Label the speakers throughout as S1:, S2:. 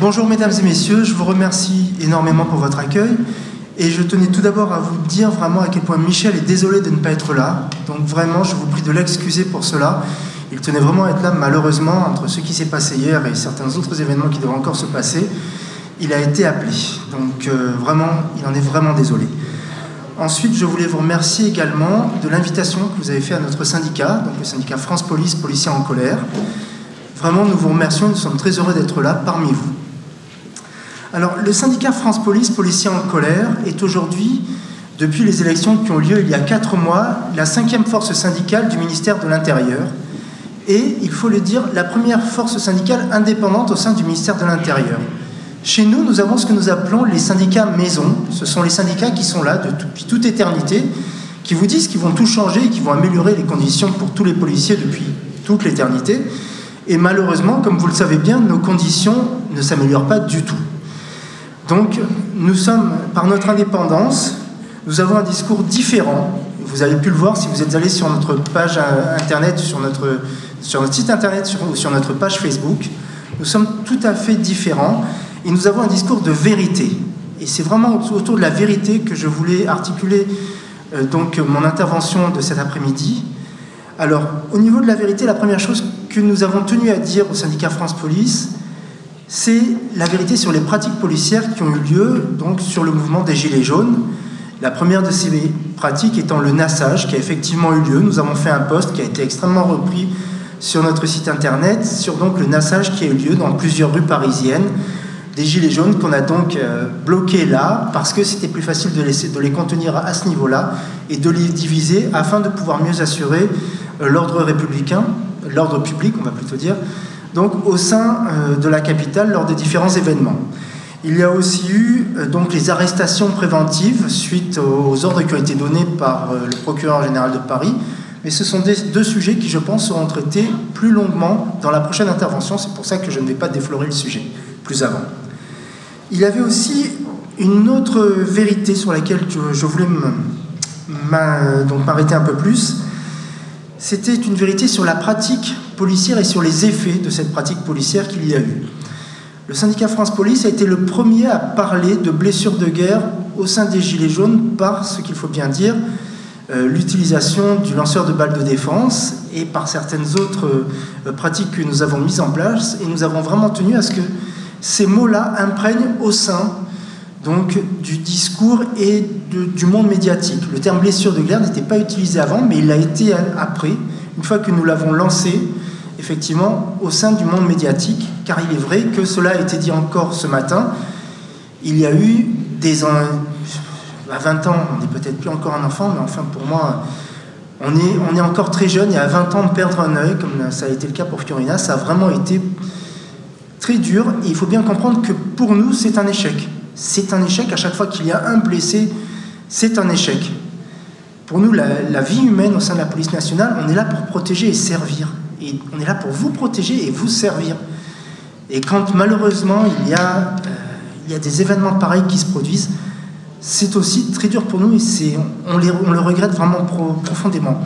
S1: Bonjour mesdames et messieurs, je vous remercie énormément pour votre accueil et je tenais tout d'abord à vous dire vraiment à quel point Michel est désolé de ne pas être là. Donc vraiment, je vous prie de l'excuser pour cela. Il tenait vraiment à être là, malheureusement, entre ce qui s'est passé hier et certains autres événements qui devraient encore se passer, il a été appelé. Donc vraiment, il en est vraiment désolé. Ensuite, je voulais vous remercier également de l'invitation que vous avez faite à notre syndicat, donc le syndicat France Police, Policiers en colère. Vraiment, nous vous remercions, nous sommes très heureux d'être là parmi vous. Alors, le syndicat France Police, Policiers en colère est aujourd'hui, depuis les élections qui ont lieu il y a 4 mois, la 5e force syndicale du ministère de l'Intérieur et, il faut le dire, la première force syndicale indépendante au sein du ministère de l'Intérieur. Chez nous, nous avons ce que nous appelons les syndicats maison. Ce sont les syndicats qui sont là depuis toute éternité, qui vous disent qu'ils vont tout changer et qui vont améliorer les conditions pour tous les policiers depuis toute l'éternité. Et malheureusement, comme vous le savez bien, nos conditions ne s'améliorent pas du tout. Donc, nous sommes, par notre indépendance, nous avons un discours différent. Vous avez pu le voir si vous êtes allé sur notre page internet, sur notre site internet, sur notre page Facebook. Nous sommes tout à fait différents et nous avons un discours de vérité. Et c'est vraiment autour de la vérité que je voulais articuler donc mon intervention de cet après-midi. Alors, au niveau de la vérité, la première chose que nous avons tenu à dire au syndicat France Police, c'est la vérité sur les pratiques policières qui ont eu lieu donc, sur le mouvement des Gilets jaunes. La première de ces pratiques étant le nassage qui a effectivement eu lieu. Nous avons fait un post qui a été extrêmement repris sur notre site internet sur donc, le nassage qui a eu lieu dans plusieurs rues parisiennes. Des Gilets jaunes qu'on a donc bloqués là parce que c'était plus facile de les contenir à ce niveau-là et de les diviser afin de pouvoir mieux assurer l'ordre républicain, l'ordre public, on va plutôt dire, donc au sein de la capitale lors des différents événements. Il y a aussi eu donc les arrestations préventives suite aux ordres qui ont été donnés par le procureur général de Paris, mais ce sont deux sujets qui, je pense, seront traités plus longuement dans la prochaine intervention. C'est pour ça que je ne vais pas déflorer le sujet plus avant. Il y avait aussi une autre vérité sur laquelle je voulais m'arrêter un peu plus. C'était une vérité sur la pratique policière et sur les effets de cette pratique policière qu'il y a eu. Le syndicat France Police a été le premier à parler de blessures de guerre au sein des Gilets jaunes par, ce qu'il faut bien dire, l'utilisation du lanceur de balles de défense et par certaines autres pratiques que nous avons mises en place. Et nous avons vraiment tenu à ce que ces mots-là imprègnent au sein donc, du discours et du monde médiatique. Le terme blessure de guerre n'était pas utilisé avant, mais il l'a été après, une fois que nous l'avons lancé, effectivement, au sein du monde médiatique, car il est vrai que cela a été dit encore ce matin, il y a eu à 20 ans, on n'est peut-être plus encore un enfant, mais enfin pour moi, on est encore très jeune, et à 20 ans de perdre un œil, comme ça a été le cas pour Fiorina, ça a vraiment été très dur, et il faut bien comprendre que pour nous, c'est un échec. C'est un échec, à chaque fois qu'il y a un blessé, c'est un échec. Pour nous, la vie humaine au sein de la police nationale, on est là pour protéger et servir. Et on est là pour vous protéger et vous servir. Et quand malheureusement il y a des événements pareils qui se produisent, c'est aussi très dur pour nous et on le regrette vraiment profondément.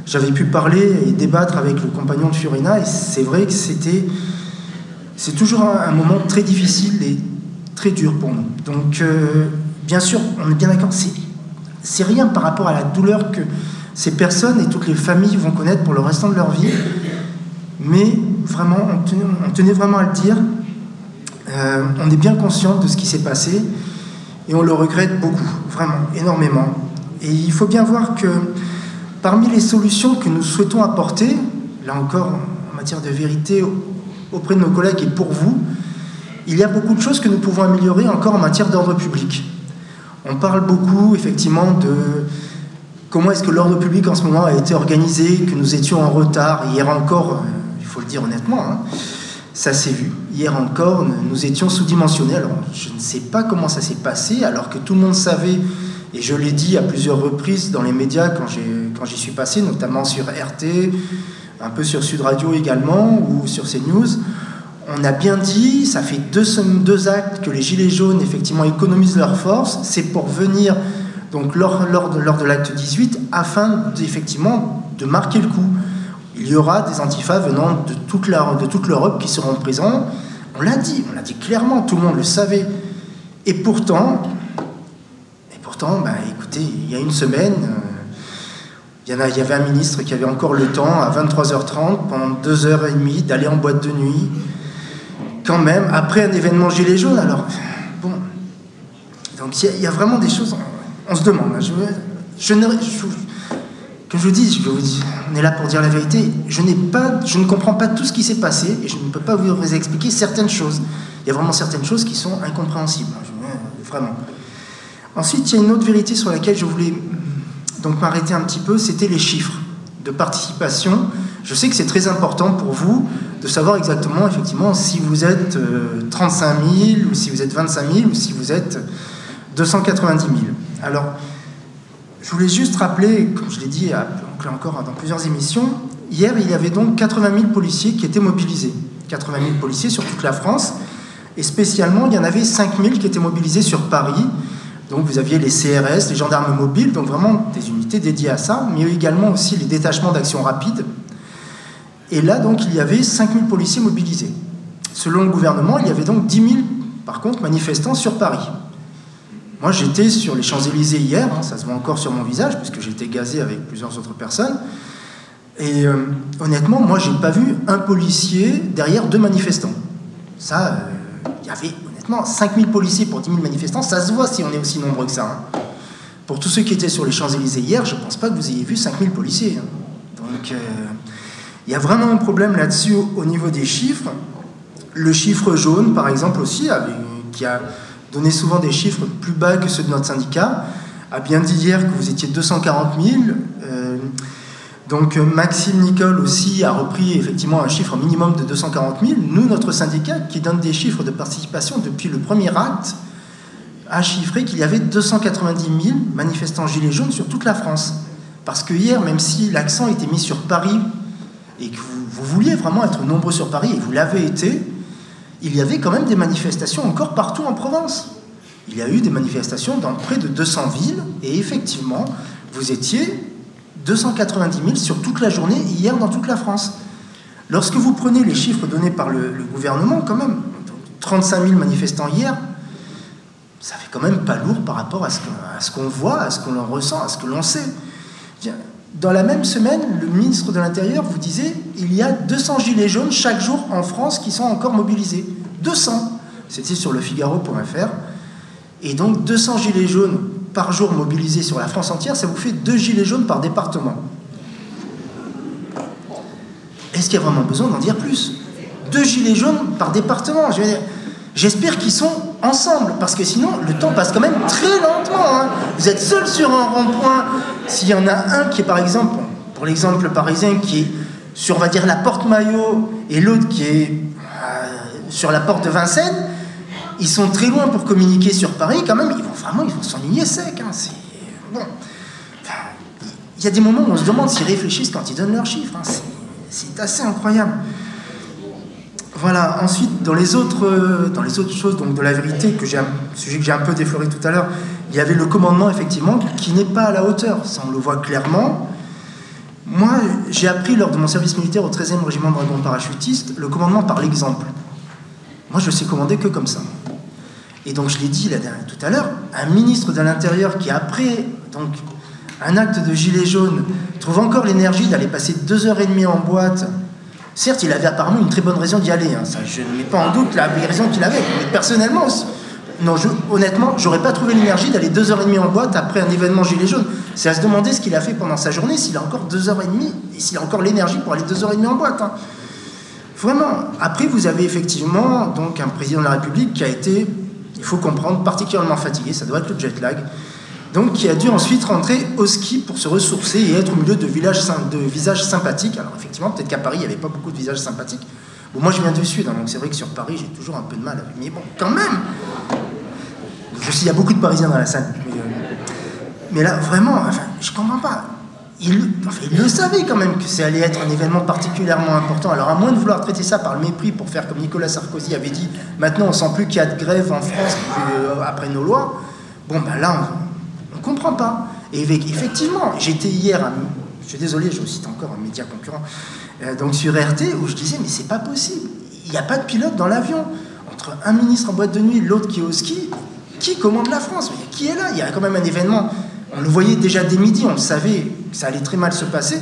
S1: J'avais pu parler et débattre avec le compagnon de Fiorina et c'est vrai que c'est toujours un moment très difficile et très dur pour nous. Donc bien sûr, on est bien d'accord, c'est rien par rapport à la douleur que ces personnes et toutes les familles vont connaître pour le restant de leur vie. Mais vraiment, on tenait vraiment à le dire. On est bien conscient de ce qui s'est passé et on le regrette beaucoup, vraiment, énormément. Et il faut bien voir que parmi les solutions que nous souhaitons apporter, là encore en matière de vérité auprès de nos collègues et pour vous, il y a beaucoup de choses que nous pouvons améliorer encore en matière d'ordre public. On parle beaucoup, effectivement, de comment est-ce que l'ordre public en ce moment a été organisé, que nous étions en retard. Hier encore, il faut le dire honnêtement, hein, ça s'est vu. Hier encore, nous étions sous-dimensionnés. Alors, je ne sais pas comment ça s'est passé, alors que tout le monde savait, et je l'ai dit à plusieurs reprises dans les médias quand j'y suis passé, notamment sur RT, un peu sur Sud Radio également, ou sur CNews. On a bien dit, ça fait deux actes que les Gilets jaunes, effectivement, économisent leurs forces. C'est pour venir, donc, lors de l'acte 18, afin, effectivement, de marquer le coup. Il y aura des antifas venant de toute l'Europe qui seront présents. On l'a dit clairement, tout le monde le savait. Et pourtant, écoutez, il y a une semaine, il y avait un ministre qui avait encore le temps, à 23h30, pendant 2h30, d'aller en boîte de nuit, quand même, après un événement gilet jaune. Alors, bon, donc il y a vraiment des choses, on se demande. Comme je vous dis, on est là pour dire la vérité, je ne comprends pas tout ce qui s'est passé, et je ne peux pas vous expliquer certaines choses. Il y a vraiment certaines choses qui sont incompréhensibles, vraiment. Ensuite, il y a une autre vérité sur laquelle je voulais donc m'arrêter un petit peu, c'était les chiffres de participation. Je sais que c'est très important pour vous de savoir exactement, effectivement, si vous êtes 35 000, ou si vous êtes 25 000, ou si vous êtes 290 000. Alors, je voulais juste rappeler, comme je l'ai dit encore dans plusieurs émissions, hier, il y avait donc 80 000 policiers qui étaient mobilisés. 80 000 policiers sur toute la France, et spécialement, il y en avait 5 000 qui étaient mobilisés sur Paris. Donc vous aviez les CRS, les gendarmes mobiles, donc vraiment des unités dédiées à ça, mais également aussi les détachements d'action rapide. Et là, donc, il y avait 5 000 policiers mobilisés. Selon le gouvernement, il y avait donc 10 000, par contre, manifestants sur Paris. Moi, j'étais sur les Champs-Élysées hier, ça se voit encore sur mon visage, puisque j'ai été gazé avec plusieurs autres personnes. Et honnêtement, moi, j'ai pas vu un policier derrière 2 manifestants. Ça, il y avait honnêtement 5 000 policiers pour 10 000 manifestants, ça se voit si on est aussi nombreux que ça. Pour tous ceux qui étaient sur les Champs-Élysées hier, je ne pense pas que vous ayez vu 5 000 policiers. Donc, il y a vraiment un problème là-dessus au niveau des chiffres. Le chiffre jaune, par exemple, aussi, qui a donné souvent des chiffres plus bas que ceux de notre syndicat, a bien dit hier que vous étiez 240 000. Donc Maxime Nicole aussi a repris effectivement un chiffre minimum de 240 000. Nous, notre syndicat, qui donne des chiffres de participation depuis le premier acte, a chiffré qu'il y avait 290 000 manifestants gilets jaunes sur toute la France. Parce que hier, même si l'accent était mis sur Paris, et que vous vouliez vraiment être nombreux sur Paris, et vous l'avez été, il y avait quand même des manifestations encore partout en Provence. Il y a eu des manifestations dans près de 200 villes, et effectivement, vous étiez 290 000 sur toute la journée, hier dans toute la France. Lorsque vous prenez les chiffres donnés par le gouvernement, quand même, 35 000 manifestants hier, ça fait quand même pas lourd par rapport à ce qu'on voit, à ce qu'on ressent, à ce que l'on sait. Dans la même semaine, le ministre de l'Intérieur vous disait il y a 200 gilets jaunes chaque jour en France qui sont encore mobilisés. 200. C'était sur lefigaro.fr. Et donc 200 gilets jaunes par jour mobilisés sur la France entière, ça vous fait 2 gilets jaunes par département. Est-ce qu'il y a vraiment besoin d'en dire plus? 2 gilets jaunes par département. J'espère qu'ils sont ensemble, parce que sinon, le temps passe quand même très lentement. Vous êtes seul sur un rond-point. S'il y en a un qui est, par exemple, pour l'exemple parisien, qui est sur, on va dire, la porte Maillot, et l'autre qui est sur la porte de Vincennes, ils sont très loin pour communiquer sur Paris, quand même, ils vont s'ennuyer sec. Bon. Il y a des moments où on se demande s'ils réfléchissent quand ils donnent leurs chiffres. C'est assez incroyable. Voilà, ensuite, dans les autres choses donc de la vérité, sujet que j'ai un peu défloré tout à l'heure, il y avait le commandement, effectivement, qui n'est pas à la hauteur. Ça, on le voit clairement. Moi, j'ai appris lors de mon service militaire au 13e régiment de dragons parachutistes, le commandement par l'exemple. Moi, je sais commander que comme ça. Et donc, je l'ai dit tout à l'heure, un ministre de l'Intérieur qui, après donc, un acte de gilet jaune, trouve encore l'énergie d'aller passer 2h30 en boîte. Certes, il avait apparemment une très bonne raison d'y aller. Ça, je ne mets pas en doute la raison qu'il avait. Mais personnellement, non, honnêtement, j'aurais pas trouvé l'énergie d'aller 2h30 en boîte après un événement gilet jaune. C'est à se demander ce qu'il a fait pendant sa journée, s'il a encore 2h30 et s'il a encore l'énergie pour aller 2h30 en boîte. Vraiment. Après, vous avez effectivement donc un président de la République qui a été, il faut comprendre, particulièrement fatigué. Ça doit être le jet lag. Donc, qui a dû ensuite rentrer au ski pour se ressourcer et être au milieu de visages sympathiques. Alors, effectivement, peut-être qu'à Paris, il n'y avait pas beaucoup de visages sympathiques. Bon, moi, je viens du Sud, donc c'est vrai que sur Paris, j'ai toujours un peu de mal. Mais bon, quand même. Je sais, il y a beaucoup de Parisiens dans la salle. Mais là, vraiment, je ne comprends pas. Il le savait quand même que ça allait être un événement particulièrement important. Alors, à moins de vouloir traiter ça par le mépris pour faire comme Nicolas Sarkozy avait dit, maintenant, on ne sent plus qu'il y a de grève en France après nos lois. Bon, ben là, on ne comprend pas. Et effectivement, j'étais hier, je suis désolé, je cite encore un média concurrent, donc sur RT, où je disais, mais c'est pas possible. Il n'y a pas de pilote dans l'avion. entre un ministre en boîte de nuit et l'autre qui est au ski, qui commande la France? Mais qui est là? Il y a quand même un événement. On le voyait déjà dès midi, on le savait que ça allait très mal se passer.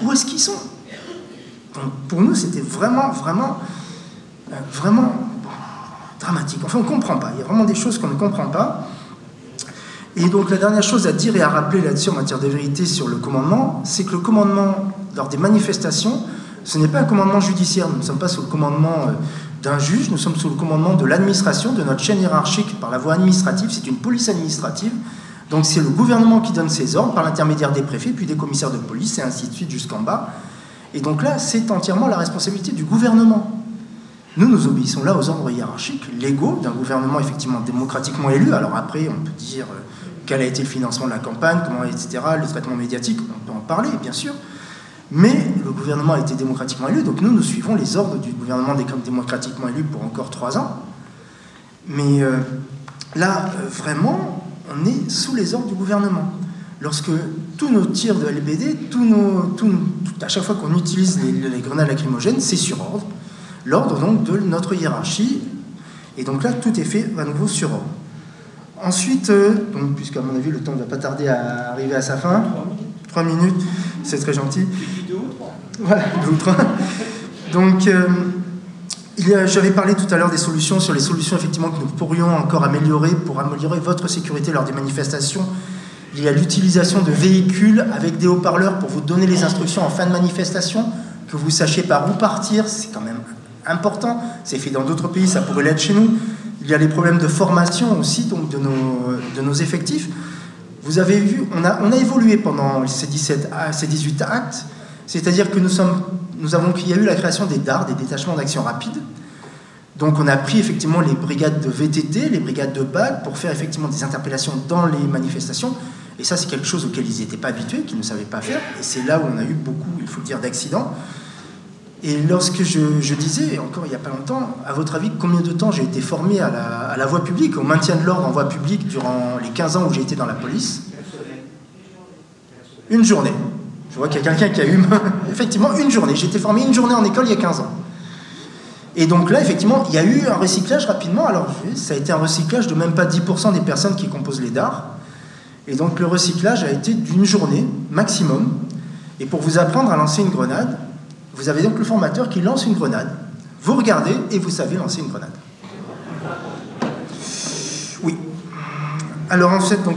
S1: Où est-ce qu'ils sont? Donc, pour nous, c'était vraiment dramatique. Enfin, on ne comprend pas. Il y a vraiment des choses qu'on ne comprend pas. Et donc, la dernière chose à dire et à rappeler là-dessus en matière de vérité sur le commandement, c'est que le commandement, lors des manifestations, ce n'est pas un commandement judiciaire. Nous ne sommes pas sous le commandement d'un juge, nous sommes sous le commandement de l'administration, de notre chaîne hiérarchique par la voie administrative. C'est une police administrative. Donc, c'est le gouvernement qui donne ses ordres par l'intermédiaire des préfets, puis des commissaires de police, et ainsi de suite jusqu'en bas. Et donc là, c'est entièrement la responsabilité du gouvernement. Nous obéissons là aux ordres hiérarchiques légaux d'un gouvernement effectivement démocratiquement élu. Alors après, on peut dire quel a été le financement de la campagne, comment, etc., le traitement médiatique, on peut en parler, bien sûr. Mais le gouvernement a été démocratiquement élu, donc nous suivons les ordres du gouvernement démocratiquement élu pour encore 3 ans. Mais là, vraiment, on est sous les ordres du gouvernement. Lorsque tous nos tirs de LBD, à chaque fois qu'on utilise les grenades lacrymogènes, c'est sur ordre. L'ordre donc de notre hiérarchie. Et donc là, tout est fait à nouveau sur ordre. Ensuite, puisqu'à mon avis, le temps ne va pas tarder à arriver à sa fin, 3 minutes, c'est très gentil. Voilà, 2 ou 3. Donc, j'avais parlé tout à l'heure des solutions, sur les solutions effectivement que nous pourrions encore améliorer pour améliorer votre sécurité lors des manifestations. Il y a l'utilisation de véhicules avec des haut-parleurs pour vous donner les instructions en fin de manifestation, que vous sachiez par où partir, c'est quand même important. C'est fait dans d'autres pays, ça pourrait l'être chez nous. Il y a les problèmes de formation aussi, donc de nos effectifs. Vous avez vu, on a évolué pendant ces 18 actes, c'est-à-dire que il y a eu la création des DAR, des détachements d'action rapide. Donc on a pris effectivement les brigades de VTT, les brigades de BAC pour faire effectivement des interpellations dans les manifestations. Et ça, c'est quelque chose auquel ils n'étaient pas habitués, qu'ils ne savaient pas faire. Et c'est là où on a eu beaucoup, il faut le dire, d'accidents. Et lorsque je disais, encore il n'y a pas longtemps, à votre avis, combien de temps j'ai été formé à la voie publique, au maintien de l'ordre en voie publique durant les 15 ans où j'ai été dans la police? Une journée. Je vois qu'il y a quelqu'un qui a eu... Effectivement, une journée. J'ai été formé une journée en école il y a 15 ans. Et donc là, effectivement, il y a eu un recyclage rapidement. Alors, ça a été un recyclage de même pas 10% des personnes qui composent les DAR. Et donc, le recyclage a été d'une journée maximum. Et pour vous apprendre à lancer une grenade, vous avez donc le formateur qui lance une grenade. Vous regardez et vous savez lancer une grenade. Oui. Alors, en fait, donc,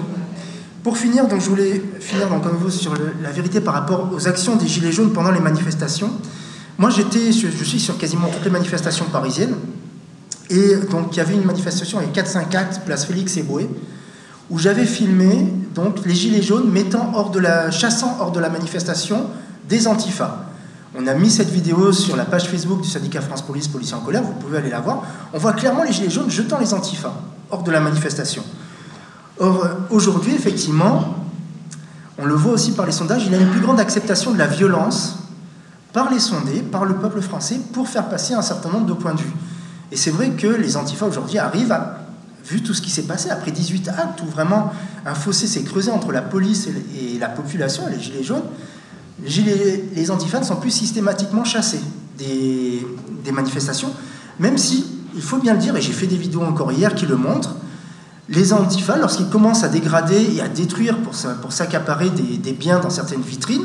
S1: pour finir, donc, je voulais finir donc, à nouveau sur la vérité par rapport aux actions des Gilets jaunes pendant les manifestations. Moi, je suis sur quasiment toutes les manifestations parisiennes. Et donc, il y avait une manifestation avec 4-5 actes, place Félix Éboué, où j'avais filmé donc, les Gilets jaunes chassant hors de la manifestation des antifas. On a mis cette vidéo sur la page Facebook du syndicat France Police, Policiers en colère, vous pouvez aller la voir. On voit clairement les Gilets jaunes jetant les antifas hors de la manifestation. Or, aujourd'hui, effectivement, on le voit aussi par les sondages, il y a une plus grande acceptation de la violence par les sondés, par le peuple français, pour faire passer un certain nombre de points de vue. Et c'est vrai que les antifas aujourd'hui arrivent à, vu tout ce qui s'est passé, après 18 actes, où vraiment un fossé s'est creusé entre la police et la population, et les Gilets jaunes, les antifas ne sont plus systématiquement chassés des manifestations, même si, il faut bien le dire, et j'ai fait des vidéos encore hier qui le montrent, les antifas, lorsqu'ils commencent à dégrader et à détruire pour s'accaparer des biens dans certaines vitrines,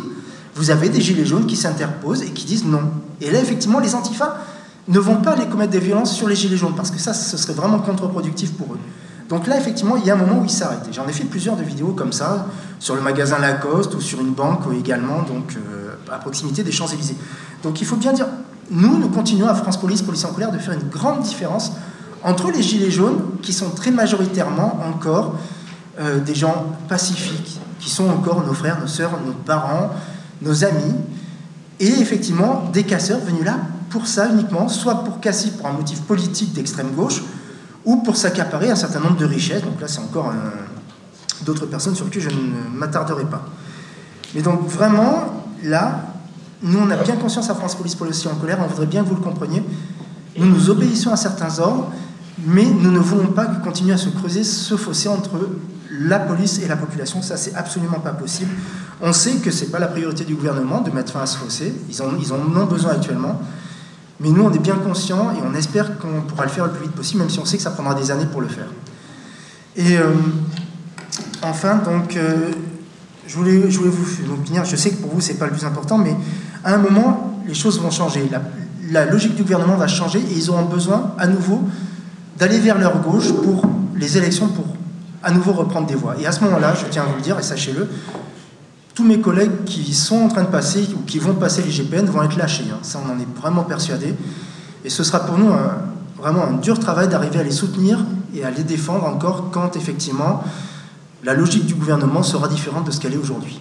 S1: vous avez des gilets jaunes qui s'interposent et qui disent non. Et là, effectivement, les antifas ne vont pas aller commettre des violences sur les gilets jaunes, parce que ça, ce serait vraiment contre-productif pour eux. Donc là, effectivement, il y a un moment où ils s'arrêtent. J'en ai fait plusieurs de vidéos comme ça, sur le magasin Lacoste ou sur une banque également, donc à proximité des Champs-Élysées. Donc il faut bien dire, nous continuons à France Police, Policiers en colère, de faire une grande différence entre les gilets jaunes, qui sont très majoritairement encore des gens pacifiques, qui sont encore nos frères, nos sœurs, nos parents, nos amis, et effectivement des casseurs venus là pour ça uniquement, soit pour casser pour un motif politique d'extrême gauche, ou pour s'accaparer un certain nombre de richesses. Donc là, c'est encore d'autres personnes sur qui je ne m'attarderai pas. Mais donc vraiment, là, nous, on a bien conscience à France Police, Policiers en colère, on voudrait bien que vous le compreniez. Nous obéissons à certains ordres, mais nous ne voulons pas que continue à se creuser ce fossé entre la police et la population. Ça, c'est absolument pas possible. On sait que c'est pas la priorité du gouvernement de mettre fin à ce fossé. Ils en ont besoin actuellement. Mais nous, on est bien conscients et on espère qu'on pourra le faire le plus vite possible, même si on sait que ça prendra des années pour le faire. Et enfin, donc, je voulais vous dire, je sais que pour vous, c'est pas le plus important, mais à un moment, les choses vont changer. La logique du gouvernement va changer et ils auront besoin, à nouveau, d'aller vers leur gauche pour les élections, pour à nouveau reprendre des voix. Et à ce moment-là, je tiens à vous le dire, et sachez-le, tous mes collègues qui sont en train de passer ou qui vont passer l'IGPN vont être lâchés. Hein. Ça, on en est vraiment persuadés. Et ce sera pour nous vraiment un dur travail d'arriver à les soutenir et à les défendre encore quand, effectivement, la logique du gouvernement sera différente de ce qu'elle est aujourd'hui.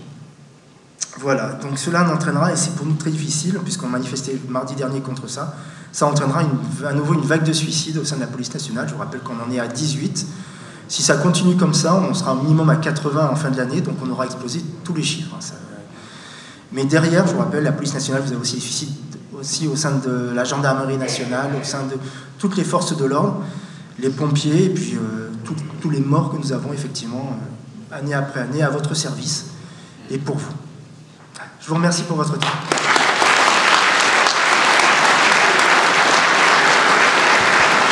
S1: Voilà, donc cela entraînera, et c'est pour nous très difficile, puisqu'on manifestait mardi dernier contre ça, ça entraînera à nouveau une vague de suicides au sein de la police nationale. Je vous rappelle qu'on en est à 18. Si ça continue comme ça, on sera au minimum à 80 en fin de l'année, donc on aura explosé tous les chiffres. Mais derrière, je vous rappelle, la police nationale, vous avez aussi des suicides aussi au sein de la gendarmerie nationale, au sein de toutes les forces de l'ordre, les pompiers, et puis tous les morts que nous avons effectivement, année après année, à votre service et pour vous. Je vous remercie pour votre temps.